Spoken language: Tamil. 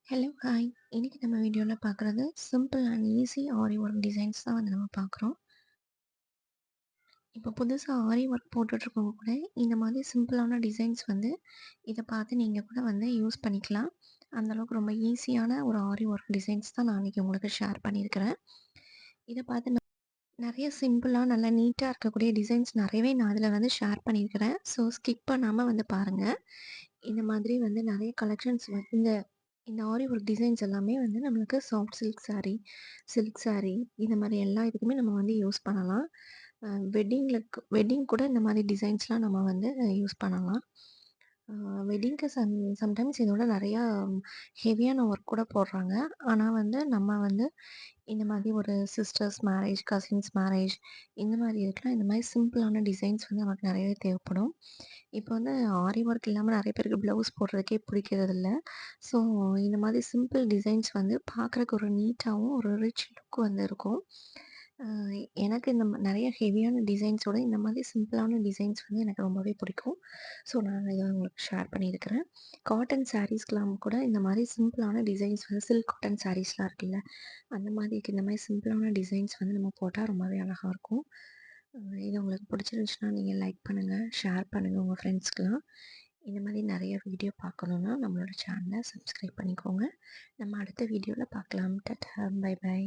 Hello, hi. இன்னைக்கு நம்ம வீடியோல பார்க்குறது simple and easy aari work designs தான் வந்து நம்ம பார்க்குறோம். இப்போ புதுசா ஆரி ஒர்க் போட்டுட்ருக்கவங்க கூட இந்த மாதிரி சிம்பிளான டிசைன்ஸ் வந்து இத பார்த்து நீங்க கூட வந்து யூஸ் பண்ணிக்கலாம். அந்த அளவுக்கு ரொம்ப ஈஸியான ஒரு ஆரி ஒர்க் டிசைன்ஸ் தான் நான் இன்னைக்கு உங்களுக்கு ஷேர் பண்ணியிருக்கிறேன். இத பார்த்து நெறைய சிம்பிளா நல்லா நீட்டா இருக்கக்கூடிய டிசைன்ஸ் நெறையவே நான் அதில வந்து ஷேர் பண்ணியிருக்கிறேன். ஸோ ஸ்கிப் பண்ணாம வந்து பாருங்க. இந்த மாதிரி வந்து நெறைய கலெக்ஷன்ஸ் இந்த இந்த ஆரி ஒர்க் டிசைன்ஸ் எல்லாமே வந்து நம்மளுக்கு சாஃப்ட் சில்க் சாரி இந்த மாரி எல்லா இதுக்குமே நம்ம வந்து யூஸ் பண்ணலாம். வெட்டிங் கூட இந்த மாரி டிசைன்ஸ்லாம் நம்ம வந்து யூஸ் பண்ணலாம். வெட்டிங்க்கு சம்டைம்ஸ் இதோட நெறையா ஹெவியான ஒர்க் கூட போடுறாங்க. ஆனா வந்து நம்ம வந்து இந்த மாதிரி ஒரு சிஸ்டர்ஸ் மேரேஜ், கசின்ஸ் மேரேஜ் இந்த மாரி இதுக்கெல்லாம் இந்த மாரி சிம்பிளான டிசைன்ஸ் வந்து நமக்கு நெறையவே தேவைப்படும். இப்போ வந்து ஆரி ஒர்க் இல்லாம நெறைய பேருக்கு ப்ளவுஸ் போடுறதுக்கே பிடிக்கிறதில்ல. ஸோ இந்த மாதிரி சிம்பிள் டிசைன்ஸ் வந்து பார்க்குறக்கு ஒரு நீட்டாவும், ஒரு ரிச் லுக் வந்து இருக்கும். அ எனக்கு இந்த நெறைய ஹெவியான டிசைன்ஸோட இந்த மாதிரி சிம்பிளான டிசைன்ஸ் வந்து எனக்கு ரொம்பவே பிடிக்கும். ஸோ நான் இத உங்களுக்கு ஷேர் பண்ணியிருக்கிறேன். காட்டன் சாரீஸ்க்குலாம் கூட இந்த மாரி சிம்பிளான டிசைன்ஸ் வந்து சில்க் காட்டன் சாரீஸ்லாம் இருக்குல்ல, அந்த மாதிரிக்கு இந்த மாரி சிம்பிளான டிசைன்ஸ் வந்து நம்ம போட்டா ரொம்பவே அழகா இருக்கும். இது உங்களுக்கு பிடிச்சிருந்துச்சுன்னா நீங்க லைக் பண்ணுங்க, ஷேர் பண்ணுங்க உங்க ஃப்ரெண்ட்ஸ்க்குலாம். இந்த மாரி நெறைய வீடியோ பார்க்கணுன்னா நம்மளோட சேனல சப்ஸ்கிரைப் பண்ணிக்கோங்க. நம்ம அடுத்த வீடியோல பார்க்கலாம். Tata, bye by.